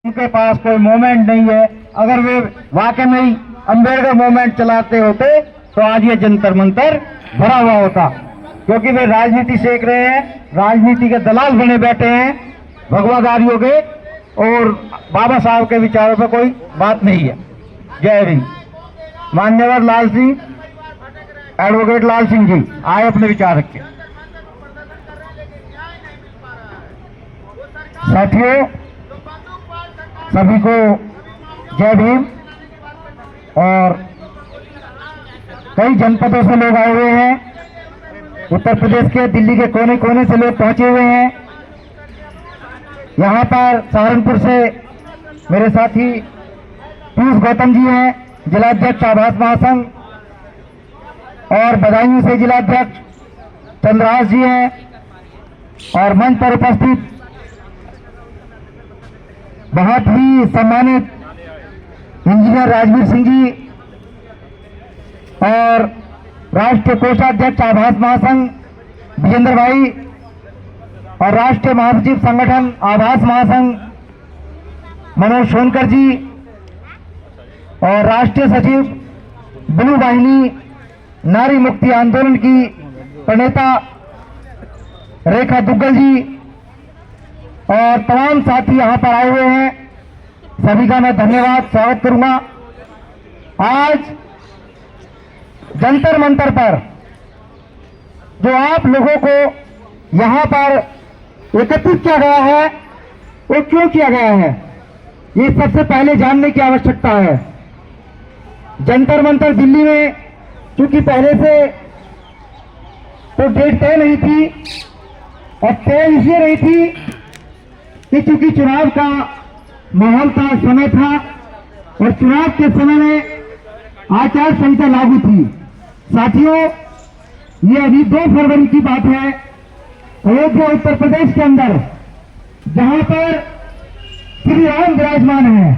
उनके पास कोई मूवमेंट नहीं है। अगर वे वाकई में ही अम्बेडकर मूवमेंट चलाते होते तो आज ये जंतर मंतर भरा हुआ होता, क्योंकि वे राजनीति सीख रहे हैं, राजनीति के दलाल बने बैठे हैं भगवादारियों के, और बाबा साहब के विचारों पर कोई बात नहीं है। जय हिंद। मान्यवर लाल सिंह, एडवोकेट लाल सिंह जी आए अपने विचार रखें। साथियों, सभी को जय भीम। और कई जनपदों से लोग आए हुए हैं, उत्तर प्रदेश के दिल्ली के कोने कोने से लोग पहुंचे हुए हैं। यहाँ पर सहारनपुर से मेरे साथी पीयूष गौतम जी हैं, जिलाध्यक्ष आभास महासंघ, और बदायूं से जिलाध्यक्ष चंद्रहास जी हैं, और मंच पर उपस्थित बहुत ही सम्मानित इंजीनियर राजवीर सिंह जी और राष्ट्रीय कोषाध्यक्ष आभास महासंघ विजेंद्र भाई, और राष्ट्रीय महासचिव संगठन आभास महासंघ मनोज सोनकर जी, और राष्ट्रीय सचिव ब्लू वाहिनी नारी मुक्ति आंदोलन की प्रणेता रेखा दुग्गल जी, और तमाम साथी यहाँ पर आए हुए हैं। सभी का मैं धन्यवाद स्वागत करूंगा। आज जंतर मंतर पर जो आप लोगों को यहाँ पर एकत्रित किया गया है, वो क्यों किया गया है, ये सबसे पहले जानने की आवश्यकता है। जंतर मंतर दिल्ली में चूंकि पहले से तो डेट तय नहीं थी, और तय इसलिए नहीं थी कि चूंकि चुनाव का माहौल था, समय था, और चुनाव के समय में आचार संहिता लागू थी। साथियों, ये अभी 2 फरवरी की बात है, अयोध्या उत्तर प्रदेश के अंदर जहां पर श्री राम विराजमान है,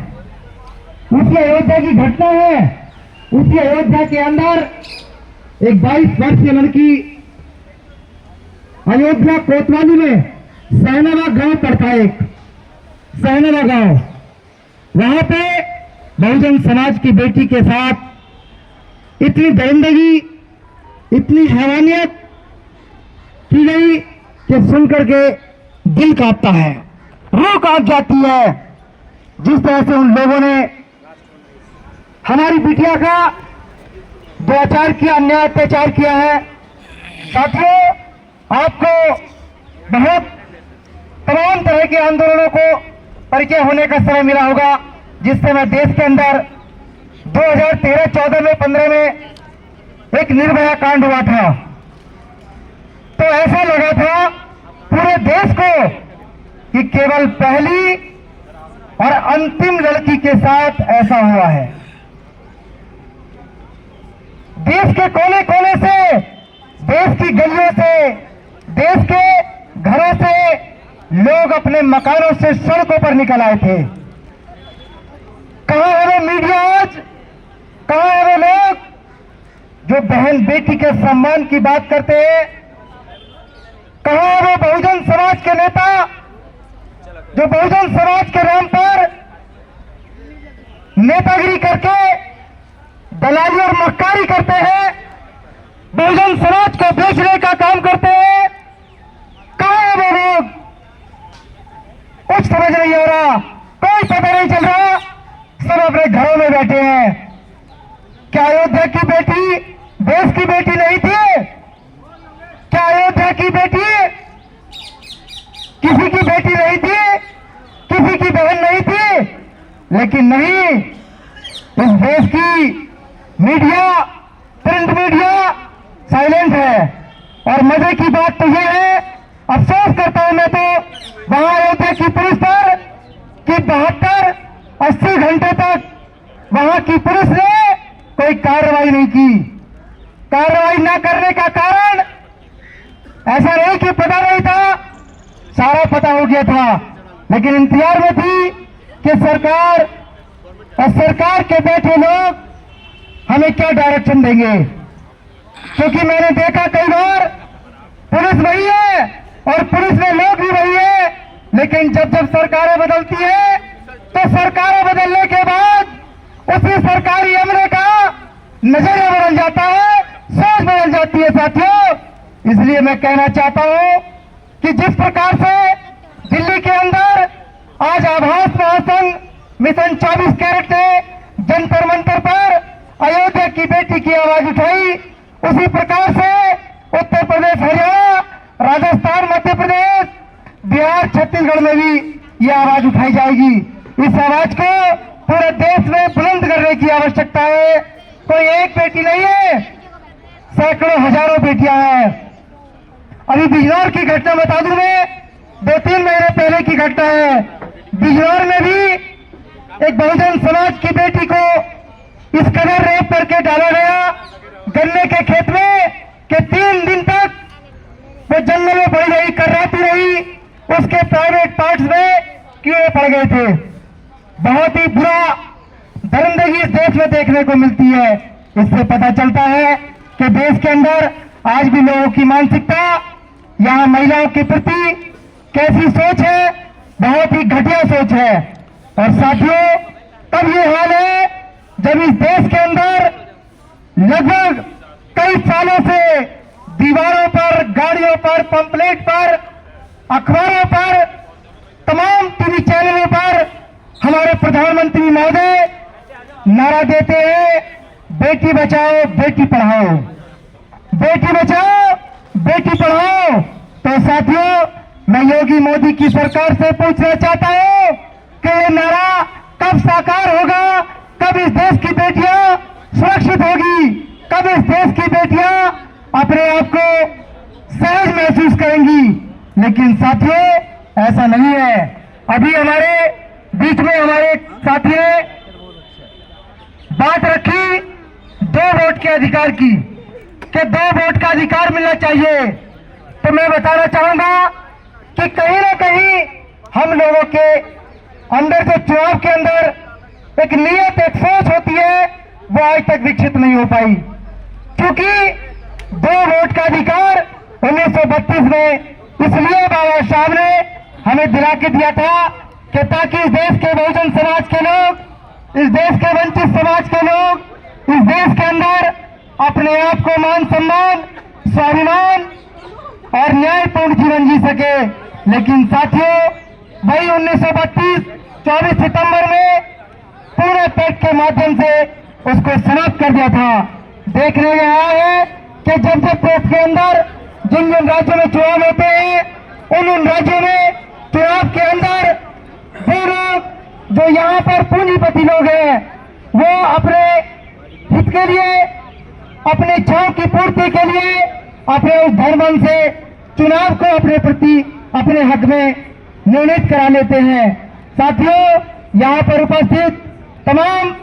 उसी अयोध्या की घटना है। उसी अयोध्या के अंदर एक 22 वर्षीय लड़की अयोध्या कोतवाली में सहनाबाद गांव पड़ता है, एक सहनाबाद गांव, वहां पे बहुजन समाज की बेटी के साथ इतनी दरिंदगी, इतनी हैवानियत की गई कि सुनकर के दिल कांपता है, रूह कांप जाती है। जिस तरह से उन लोगों ने हमारी बिटिया का दुराचार किया, अन्याय अत्याचार किया है। साथियों, आपको बहुत तमाम तरह के आंदोलनों को परिचय होने का समय मिला होगा, जिससे मैं देश के अंदर 2013, 14 में, 15 में एक निर्भया कांड हुआ था, तो ऐसा लगा था पूरे देश को कि केवल पहली और अंतिम लड़की के साथ ऐसा हुआ है। देश के कोने कोने से, देश की गलियों से, देश के घरों से लोग अपने मकानों से सड़कों पर निकल आए थे। कहां है वो मीडिया आज? कहां है वो लोग जो बहन बेटी के सम्मान की बात करते हैं? कहां है वो बहुजन समाज के नेता जो बहुजन समाज के नाम पर नेतागिरी करके दलाली और मक्कारी करते हैं, बहुजन समाज को बेचने का काम करते हैं? कहां है वो लोग? कुछ समझ नहीं आ रहा, कोई पता नहीं चल रहा, सब अपने घरों में बैठे हैं। क्या अयोध्या की बेटी देश की बेटी नहीं थी? क्या अयोध्या की बेटी किसी की बेटी नहीं थी, किसी की बहन नहीं थी? लेकिन नहीं, इस देश की मीडिया, प्रिंट मीडिया साइलेंट है। और मजे की बात तो यह है, अफसोस करता हूं मैं तो वहां अयोध्या की पुलिस पर कि 72-80 घंटे तक वहां की पुलिस ने कोई कार्रवाई नहीं की। कार्रवाई न करने का कारण ऐसा नहीं कि पता नहीं था, सारा पता हो गया था, लेकिन इंतजार में थी कि सरकार और सरकार के बैठे लोग हमें क्या डायरेक्शन देंगे। क्योंकि मैंने देखा कई बार पुलिस वही है और पुलिस में लोग भी वही है, लेकिन जब जब सरकारें बदलती है तो किसी सरकारी अमले का नजरिया बदल जाता है, सोच बदल जाती है साथियों। इसलिए मैं कहना चाहता हूं कि जिस प्रकार से दिल्ली के अंदर आज आभास महासंघ मिशन 24 कैरेट ने जंतर मंतर पर अयोध्या की बेटी की आवाज उठाई, उसी प्रकार से उत्तर प्रदेश, हरियाणा, राजस्थान, मध्य प्रदेश, बिहार, छत्तीसगढ़ में भी ये आवाज उठाई जाएगी। इस आवाज को पूरे देश में बुलंद करने की आवश्यकता है। कोई एक बेटी नहीं है, सैकड़ों हजारों बेटियां हैं। अभी बिजनौर की घटना बता दूं मैं, 2-3 महीने पहले की घटना है। बिजनौर में भी एक बहुजन समाज की बेटी को इस कदर रेप करके डाला गया गन्ने के खेत में कि 3 दिन तक वो जंगल में पड़ी रही, कर्राती रही, उसके प्राइवेट पार्ट्स में कीड़े पड़ गए थे। बहुत ही बुरा दरिंदगी इस देश में देखने को मिलती है। इससे पता चलता है कि देश के अंदर आज भी लोगों की मानसिकता, यहाँ महिलाओं के प्रति कैसी सोच है, बहुत ही घटिया सोच है। और साथियों, तब ये हाल है जब इस देश के अंदर लगभग कई सालों से दीवारों पर, गाड़ियों पर, पंपलेट पर, अखबारों पर, तमाम टीवी चैनलों पर हमारे प्रधानमंत्री महोदय नारा देते हैं, बेटी बचाओ बेटी पढ़ाओ, बेटी बचाओ बेटी पढ़ाओ। तो साथियों, मैं योगी मोदी की सरकार से पूछना चाहता हूं कि ये नारा कब साकार होगा, कब इस देश की बेटियां सुरक्षित होगी, कब इस देश की बेटियां अपने आप को सहज महसूस करेंगी। लेकिन साथियों, ऐसा नहीं है। अभी हमारे बीच में हमारे साथी ने बात रखी 2 वोट के अधिकार की, कि 2 वोट का अधिकार मिलना चाहिए। तो मैं बताना चाहूंगा कि कहीं ना कहीं हम लोगों के अंदर जो चुनाव के अंदर एक नियत, एक सोच होती है, वो आज तक विकसित नहीं हो पाई। क्योंकि 2 वोट का अधिकार 1932 में इसलिए बाबा साहब ने हमें दिला के दिया था कि ताकि इस देश के बहुजन समाज के लोग, इस देश के वंचित समाज के लोग इस देश के अंदर अपने आप को मान सम्मान, स्वाभिमान और न्यायपूर्ण जीवन जी सके। लेकिन साथियों, वही 1932 24 सितंबर में पूरे पेट के माध्यम से उसको समाप्त कर दिया था। देखने में आया है कि जब देश के अंदर जिन जिन राज्यों में चुनाव होते हैं, उन राज्यों में चुनाव के अंदर वो लोग जो यहाँ पर पूंजीपति लोग हैं, वो अपने हित के लिए, अपनी इच्छाओं की पूर्ति के लिए अपने उस धर्म से चुनाव को अपने प्रति, अपने हक में निर्णित करा लेते हैं। साथियों, यहाँ पर उपस्थित तमाम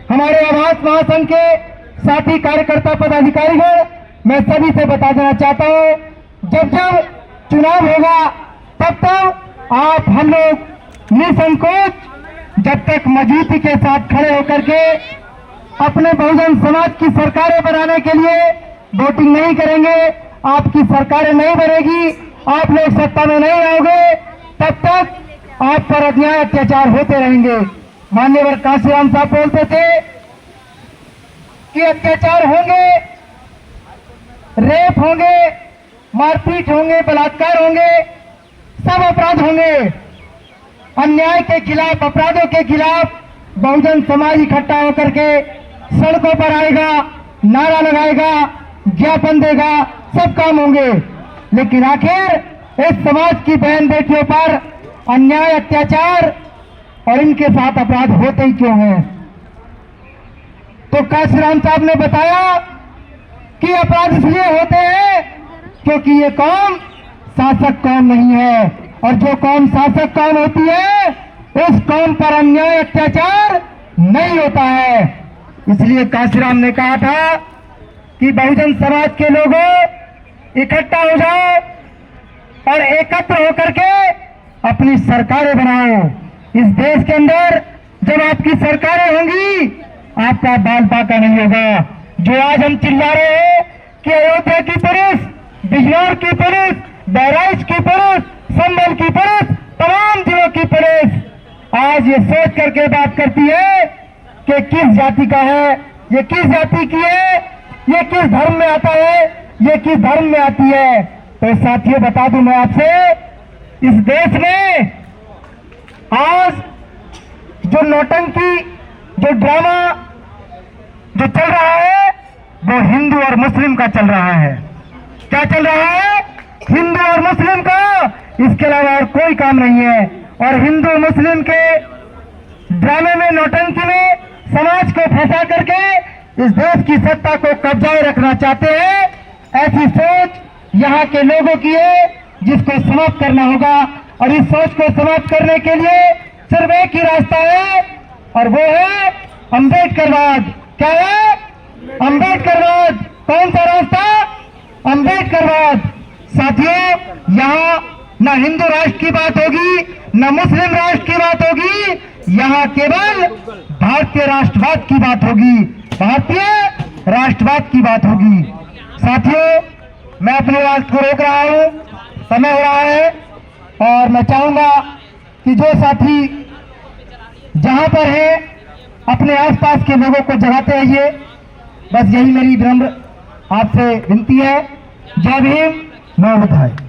हमारे आभास महासंघ के साथी, कार्यकर्ता, पदाधिकारीगण, मैं सभी से बता देना चाहता हूँ, जब जब चुनाव होगा तब तक आप हम लोग निसंकोच, जब तक मजबूती के साथ खड़े होकर के अपने बहुजन समाज की सरकारें बनाने के लिए वोटिंग नहीं करेंगे, आपकी सरकारें नहीं बनेगी, आप लोग सत्ता में नहीं आओगे, तब तक आप पर अन्याय अत्याचार होते रहेंगे। माननीय कांशीराम साहब बोलते थे कि अत्याचार होंगे, रेप होंगे, मारपीट होंगे, बलात्कार होंगे, सब अपराध होंगे। अन्याय के खिलाफ, अपराधों के खिलाफ बहुजन समाज इकट्ठा होकर के सड़कों पर आएगा, नारा लगाएगा, ज्ञापन देगा, सब काम होंगे। लेकिन आखिर इस समाज की बहन बेटियों पर अन्याय, अत्याचार और इनके साथ अपराध होते ही क्यों हैं? तो कांशीराम साहब ने बताया कि अपराध इसलिए होते हैं क्योंकि ये कौम शासक कौम नहीं है, और जो कौम शासक कौम होती है, उस कौम पर अन्याय, अत्याचार नहीं होता है। इसलिए कांशीराम ने कहा था कि बहुजन समाज के लोगों इकट्ठा हो जाओ और एकत्र होकर के अपनी सरकारें बनाओ। इस देश के अंदर जब आपकी सरकारें होंगी, आपका बाल बांका नहीं होगा। जो आज हम चिल्ला रहे हैं कि अयोध्या की पुलिस, बिजनौर की पुलिस, बहराइच की पुलिस, संभल की पुलिस, तमाम जिलों की पुलिस आज ये सोच करके बात करती है कि किस जाति का है, ये किस जाति की है, ये किस धर्म में आता है, ये किस धर्म में आती है। तो साथियों बता दूं मैं आपसे, इस देश में आज जो नौटंकी, जो ड्रामा जो चल रहा है, वो हिंदू और मुस्लिम का चल रहा है। क्या चल रहा है? हिंदू और मुस्लिम का, इसके अलावा और कोई काम नहीं है। और हिंदू मुस्लिम के ड्रामे में, नौटंकी में समाज को फंसा करके इस देश की सत्ता को कब्जाए रखना चाहते हैं। ऐसी सोच यहाँ के लोगों की है, जिसको समाप्त करना होगा। और इस सोच को समाप्त करने के लिए सिर्फ एक ही रास्ता है, और वो है अंबेडकरवाद। क्या है? अंबेडकरवाद। कौन सा रास्ता? अंबेडकरवाद। साथियों, यहाँ न हिंदू राष्ट्र की बात होगी, न मुस्लिम राष्ट्र की बात होगी, यहाँ केवल भारतीय राष्ट्रवाद की बात होगी, भारतीय राष्ट्रवाद की बात होगी। साथियों, मैं अपनी बात को रोक रहा हूँ, समय हो रहा है, और मैं चाहूंगा कि जो साथी जहां पर है अपने आसपास के लोगों को जगाते रहिए। बस यही मेरी विनम्र आपसे विनती है। जय भीम, नमो बुद्धाय।